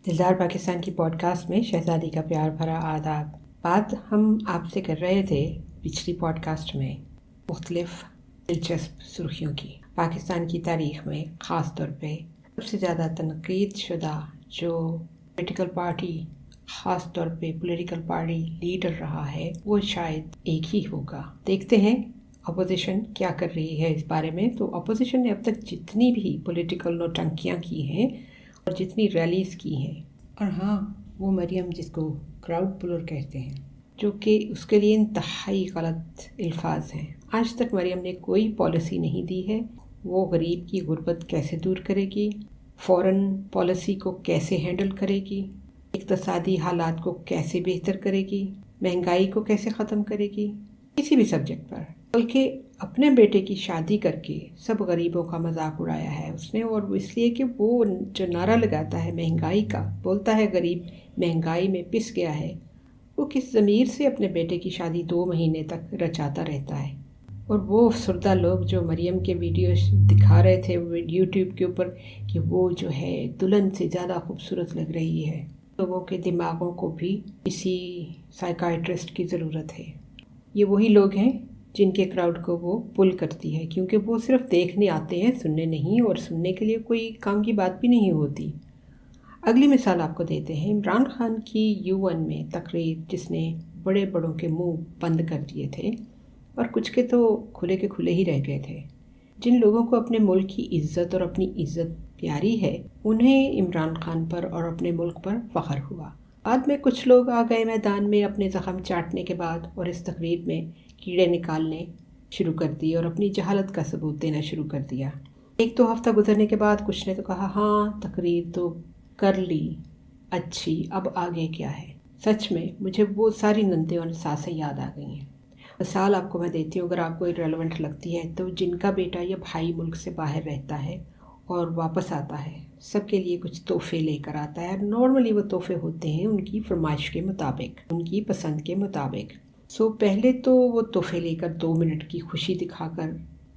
दिलदार पाकिस्तान की पॉडकास्ट में शहज़ादी का प्यार भरा आदाब। बात हम आपसे कर रहे थे पिछली पॉडकास्ट में मुख्तलिफ दिलचस्प सुर्खियों की। पाकिस्तान की तारीख़ में ख़ास तौर पे सबसे ज़्यादा तनकीद शुदा जो पॉलिटिकल पार्टी, ख़ास तौर पे पॉलिटिकल पार्टी लीडर रहा है वो शायद एक ही होगा। देखते हैं अपोजिशन क्या कर रही है इस बारे में। तो अपोजिशन ने अब तक जितनी भी पॉलिटिकल नौटंकियाँ की हैं और जितनी रैलीज़ की हैं, और हाँ, वो मरियम जिसको क्राउड पुलर कहते हैं, जो कि उसके लिए इंतहाई गलत अल्फाज हैं। आज तक मरियम ने कोई पॉलिसी नहीं दी है। वो गरीब की गुर्बत कैसे दूर करेगी, फॉरेन पॉलिसी को कैसे हैंडल करेगी, इक़्तिसादी हालात को कैसे बेहतर करेगी, महंगाई को कैसे ख़त्म करेगी, किसी भी सब्जेक्ट पर। बल्कि अपने बेटे की शादी करके सब गरीबों का मजाक उड़ाया है उसने, और वो इसलिए कि वो जो नारा लगाता है महंगाई का, बोलता है गरीब महंगाई में पिस गया है, वो किस ज़मीर से अपने बेटे की शादी 2 महीने तक रचाता रहता है। और वो अफसरदा लोग जो मरियम के वीडियो दिखा रहे थे यूट्यूब के ऊपर कि वो जो है दुल्हन से ज़्यादा खूबसूरत लग रही है, लोगों के दिमागों को भी किसी साइकाइट्रिस्ट की ज़रूरत है। ये वही लोग हैं जिनके क्राउड को वो पुल करती है, क्योंकि वो सिर्फ देखने आते हैं, सुनने नहीं, और सुनने के लिए कोई काम की बात भी नहीं होती। अगली मिसाल आपको देते हैं। इमरान खान की UN में तकरीर जिसने बड़े बड़ों के मुंह बंद कर दिए थे और कुछ के तो खुले के खुले ही रह गए थे। जिन लोगों को अपने मुल्क की इज़्ज़त और अपनी इज़्ज़त प्यारी है, उन्हें इमरान खान पर और अपने मुल्क पर फ़ख्र हुआ। बाद में कुछ लोग आ गए मैदान में अपने ज़ख़म चाटने के बाद, और इस तकरीर में कीड़े निकालने शुरू कर दिए और अपनी जहालत का सबूत देना शुरू कर दिया। 1-2 हफ़्ता गुजरने के बाद कुछ ने तो कहा, हाँ तकरीर तो कर ली अच्छी, अब आगे क्या है। सच में मुझे वो सारी नंदे और सासें याद आ गई हैं। मिसाल आपको मैं देती हूँ, अगर आपको इररिलेवेंट लगती है, तो जिनका बेटा या भाई मुल्क से बाहर रहता है और वापस आता है, सबके लिए कुछ तोहफे लेकर आता है। नॉर्मली वो तोहफे होते हैं उनकी फरमाइश के मुताबिक, उनकी पसंद के मुताबिक। पहले तो वो तोहफे लेकर 2 मिनट की खुशी दिखाकर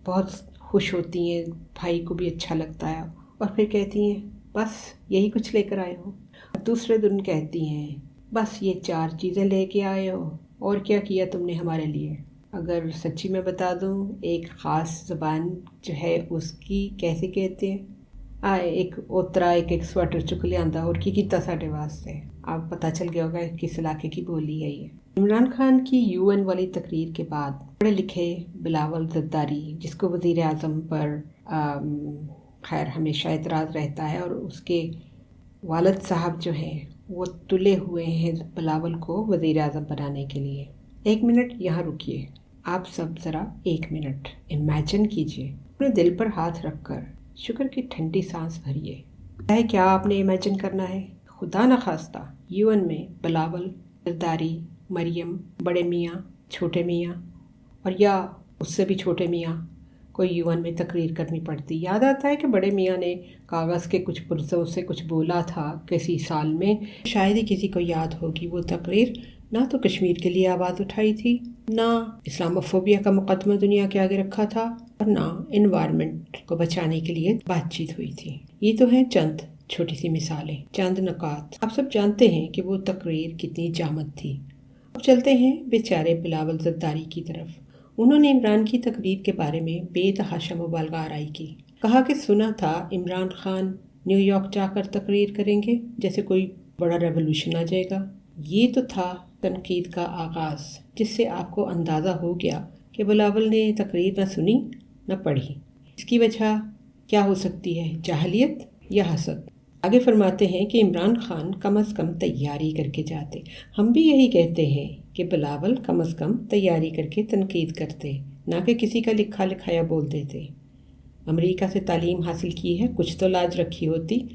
बहुत खुश होती हैं, भाई को भी अच्छा लगता है, और फिर कहती हैं बस यही कुछ लेकर आए हो। और दूसरे दिन कहती हैं बस ये 4 चीज़ें लेके आए हो, और क्या किया तुमने हमारे लिए। अगर सच्ची में बता दूँ, एक ख़ास ज़बान जो है उसकी कैसे कहते हैं, एक ओतरा एक स्वेटर चुक लिया और की कीता साढ़े वास्ते। आप पता चल गया होगा किस इलाके की बोली है ये। इमरान खान की UN वाली तकरीर के बाद पढ़े लिखे बिलावल ज़रदारी, जिसको वज़ीर आज़म पर खैर हमेशा एतराज़ रहता है, और उसके वालिद साहब जो हैं वो तुले हुए हैं बिलावल को वज़ीर आज़म बनाने के लिए। 1 मिनट यहाँ रुकिए, आप सब ज़रा 1 मिनट इमेजिन कीजिए, अपने दिल पर हाथ रखकर शुक्र की ठंडी सांस भरिए। है क्या आपने इमेजिन करना है? खुदा न खास्ता UN में बिलावल, ज़रदारी, मरियम, बड़े मियाँ, छोटे मियाँ, और या उससे भी छोटे मियाँ कोई UN में तकरीर करनी पड़ती। याद आता है कि बड़े मियाँ ने कागज़ के कुछ पुर्ज़ों से कुछ बोला था किसी साल में, शायद ही किसी को याद होगी वो तकरीर। ना तो कश्मीर के लिए आवाज़ उठाई थी, ना इस्लामोफोबिया का मुकदमा दुनिया के आगे रखा था, और ना इन्वायरमेंट को बचाने के लिए बातचीत हुई थी। ये तो हैं चंद छोटी सी मिसालें, चंद नुकात। आप सब जानते हैं कि वो तकरीर कितनी जामद थी। अब चलते हैं बेचारे बिलावल ज़रदारी की तरफ। उन्होंने इमरान की तकरीर के बारे में बेतहाशा मुबालगा आराई की। कहा कि सुना था इमरान खान न्यूयॉर्क जाकर तकरीर करेंगे, जैसे कोई बड़ा रेवोल्यूशन आ जाएगा। ये तो था तनकीद का आगाज़, जिससे आपको अंदाज़ा हो गया कि बिलावल ने तकरीर न सुनी न पढ़ी। इसकी वजह क्या हो सकती है, जाहलियत या हसद? आगे फरमाते हैं कि इमरान खान कम अज़ कम तैयारी करके जाते। हम भी यही कहते हैं कि बिलावल कम अज़ कम तैयारी करके तनकीद करते, ना कि किसी का लिखा लिखाया बोल देते। अमेरिका से तालीम हासिल की है, कुछ तो लाज रखी होती।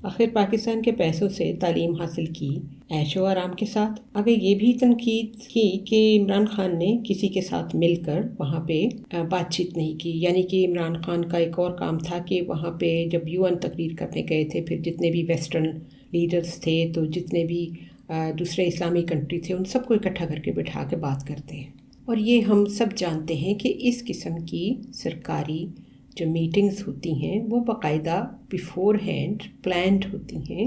आखिर पाकिस्तान के पैसों से तालीम हासिल की, ऐशो आराम के साथ। आगे ये भी तनकीद की कि इमरान खान ने किसी के साथ मिलकर वहाँ पे बातचीत नहीं की। यानी कि इमरान खान का एक और काम था कि वहाँ पे जब UN तकरीर करने गए थे, फिर जितने भी वेस्टर्न लीडर्स थे, तो जितने भी दूसरे इस्लामी कंट्री थे, उन सबको इकट्ठा करके बिठा के बात करते हैं। और ये हम सब जानते हैं कि इस किस्म की सरकारी जो मीटिंग्स होती हैं वो बाकायदा बिफोर हैंड प्लान्ड होती हैं,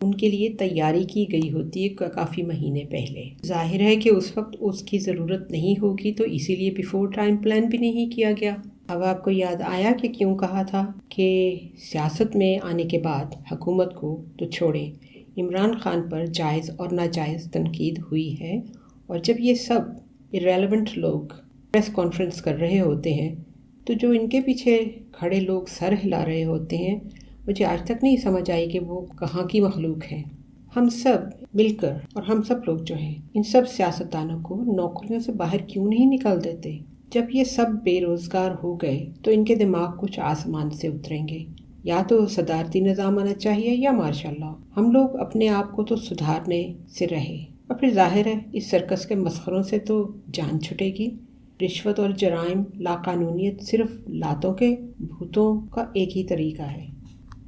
ان کے لیے تیاری کی گئی ہوتی ہے کافی مہینے پہلے. ظاہر ہے کہ اس وقت اس کی ضرورت نہیں ہوگی، تو اسی لیے بیفور ٹائم پلان بھی نہیں کیا گیا. اب آپ کو یاد آیا کہ کیوں کہا تھا کہ سیاست میں آنے کے بعد حکومت کو تو چھوڑیں، عمران خان پر جائز اور ناجائز تنقید ہوئی ہے. اور جب یہ سب irrelevant لوگ پریس کانفرنس کر رہے ہوتے ہیں تو جو ان کے پیچھے کھڑے لوگ سر ہلا رہے ہوتے ہیں، مجھے آج تک نہیں سمجھ آئی کہ وہ کہاں کی مخلوق ہیں. ہم سب مل کر اور ہم سب لوگ جو ہیں ان سب سیاستدانوں کو نوکریوں سے باہر کیوں نہیں نکال دیتے؟ جب یہ سب بے روزگار ہو گئے تو ان کے دماغ کچھ آسمان سے اتریں گے. یا تو صدارتی نظام آنا چاہیے یا مارشل لاء. ہم لوگ اپنے آپ کو تو سدھارنے سے رہے، اور پھر ظاہر ہے اس سرکس کے مسخروں سے تو جان چھٹے گی. رشوت اور جرائم، لاقانونیت صرف لاتوں کے بھوتوں کا ایک ہی طریقہ ہے.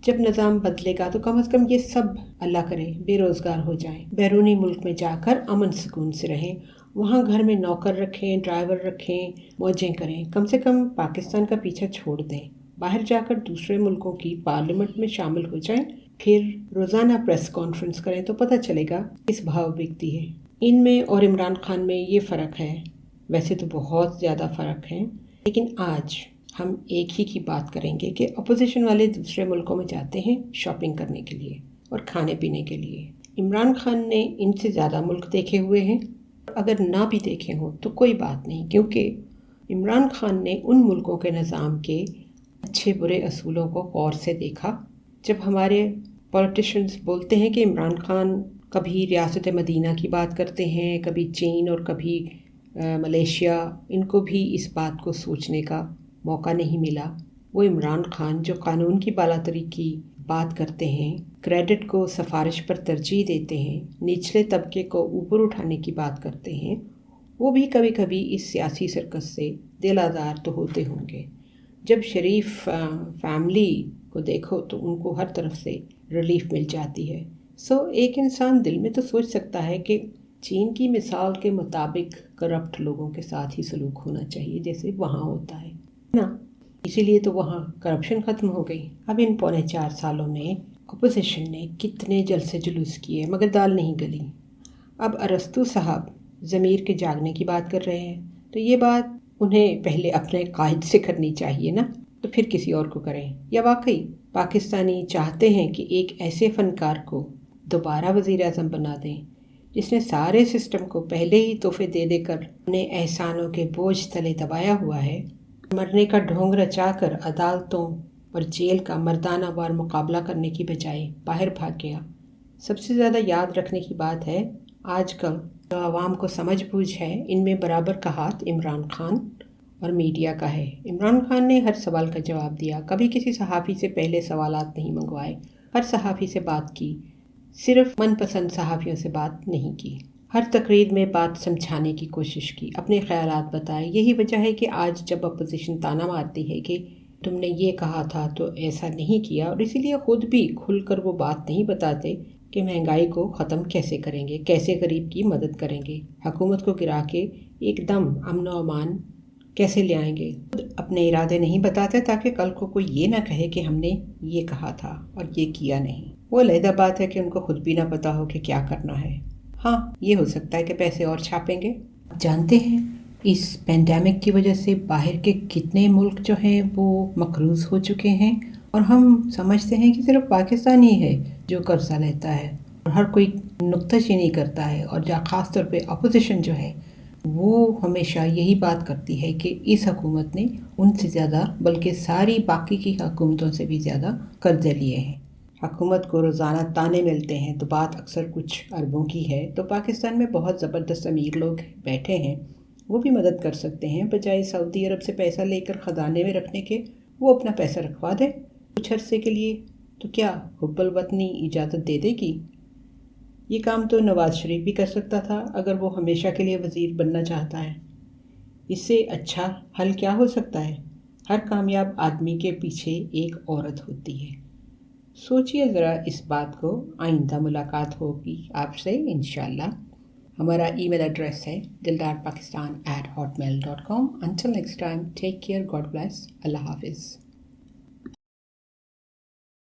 جب نظام بدلے گا تو کم از کم یہ سب اللہ کرے بے روزگار ہو جائیں، بیرونی ملک میں جا کر امن سکون سے رہیں، وہاں گھر میں نوکر رکھیں، ڈرائیور رکھیں، موجیں کریں. کم سے کم پاکستان کا پیچھا چھوڑ دیں، باہر جا کر دوسرے ملکوں کی پارلیمنٹ میں شامل ہو جائیں، پھر روزانہ پریس کانفرنس کریں تو پتہ چلے گا کس بھاؤ بکتی ہے. ان میں اور عمران خان میں یہ فرق ہے، ویسے تو بہت زیادہ فرق ہے، لیکن آج ہم ایک ہی کی بات کریں گے کہ اپوزیشن والے دوسرے ملکوں میں جاتے ہیں شاپنگ کرنے کے لیے اور کھانے پینے کے لیے. عمران خان نے ان سے زیادہ ملک دیکھے ہوئے ہیں، اگر نہ بھی دیکھے ہوں تو کوئی بات نہیں، کیونکہ عمران خان نے ان ملکوں کے نظام کے اچھے برے اصولوں کو غور سے دیکھا. جب ہمارے پولیٹیشنز بولتے ہیں کہ عمران خان کبھی ریاست مدینہ کی بات کرتے ہیں، کبھی چین اور کبھی ملیشیا، ان کو بھی اس بات کو سوچنے کا موقع نہیں ملا. وہ عمران خان جو قانون کی بالاتری کی بات کرتے ہیں، کریڈٹ کو سفارش پر ترجیح دیتے ہیں، نچلے طبقے کو اوپر اٹھانے کی بات کرتے ہیں، وہ بھی کبھی کبھی اس سیاسی سرکس سے دل آزار تو ہوتے ہوں گے. جب شریف فیملی کو دیکھو تو ان کو ہر طرف سے ریلیف مل جاتی ہے. ایک انسان دل میں تو سوچ سکتا ہے کہ چین کی مثال کے مطابق کرپٹ لوگوں کے ساتھ ہی سلوک ہونا چاہیے جیسے وہاں ہوتا ہے نا. اسی لیے تو وہاں کرپشن ختم ہو گئی. اب ان 4.25 سالوں میں اپوزیشن نے کتنے جلسے جلوس کیے مگر دال نہیں گلی. اب ارسطو صاحب ضمیر کے جاگنے کی بات کر رہے ہیں تو یہ بات انہیں پہلے اپنے قائد سے کرنی چاہیے نا، تو پھر کسی اور کو کریں. یا واقعی پاکستانی چاہتے ہیں کہ ایک ایسے فنکار کو دوبارہ وزیر اعظم بنا دیں جس نے سارے سسٹم کو پہلے ہی تحفے دے دے کر اپنے احسانوں کے بوجھ تلے دبایا ہوا ہے، مرنے کا ڈھونگ رچا کر عدالتوں اور جیل کا مردانہ وار مقابلہ کرنے کی بجائے باہر بھاگ گیا. سب سے زیادہ یاد رکھنے کی بات ہے آج کل جو عوام کو سمجھ بوجھ ہے، ان میں برابر کا ہاتھ عمران خان اور میڈیا کا ہے. عمران خان نے ہر سوال کا جواب دیا، کبھی کسی صحافی سے پہلے سوالات نہیں منگوائے، ہر صحافی سے بات کی، صرف من پسند صحافیوں سے بات نہیں کی، ہر تقریر میں بات سمجھانے کی کوشش کی، اپنے خیالات بتائے. یہی وجہ ہے کہ آج جب اپوزیشن تانا مارتی ہے کہ تم نے یہ کہا تھا تو ایسا نہیں کیا، اور اسی لیے خود بھی کھل کر وہ بات نہیں بتاتے کہ مہنگائی کو ختم کیسے کریں گے، کیسے غریب کی مدد کریں گے، حکومت کو گرا کے ایک دم امن و امان کیسے لے آئیں گے. خود اپنے ارادے نہیں بتاتے تاکہ کل کو کوئی یہ نہ کہے کہ ہم نے یہ کہا تھا اور یہ کیا نہیں. وہ علیحدہ بات ہے کہ ان کو خود بھی نہ پتا ہو کہ کیا کرنا ہے. ہاں یہ ہو سکتا ہے کہ پیسے اور چھاپیں گے. جانتے ہیں اس پینڈیمک کی وجہ سے باہر کے کتنے ملک جو ہیں وہ مقروض ہو چکے ہیں، اور ہم سمجھتے ہیں کہ صرف پاکستان ہی ہے جو قرضہ لیتا ہے اور ہر کوئی نکتہ چینی کرتا ہے. اور خاص طور پہ اپوزیشن جو ہے وہ ہمیشہ یہی بات کرتی ہے کہ اس حکومت نے ان سے زیادہ بلکہ ساری باقی کی حکومتوں سے بھی زیادہ قرضے لیے ہیں. حکومت کو روزانہ تانے ملتے ہیں تو بات اکثر کچھ اربوں کی ہے. تو پاکستان میں بہت زبردست امیر لوگ بیٹھے ہیں، وہ بھی مدد کر سکتے ہیں. بجائے سعودی عرب سے پیسہ لے کر خزانے میں رکھنے کے وہ اپنا پیسہ رکھوا دے کچھ عرصے کے لیے. تو کیا حب الوطنی اجازت دے دے گی؟ یہ کام تو نواز شریف بھی کر سکتا تھا اگر وہ ہمیشہ کے لیے وزیر بننا چاہتا ہے. اس سے اچھا حل کیا ہو سکتا ہے؟ ہر کامیاب آدمی کے پیچھے ایک عورت ہوتی ہے. سوچئے ذرا اس بات کو. آئندہ ملاقات ہوگی آپ سے انشاءاللہ. ہمارا ای میل ایڈریس ہے dildarpakistan@hotmail.com. Until next time, take care, God bless, اللہ حافظ.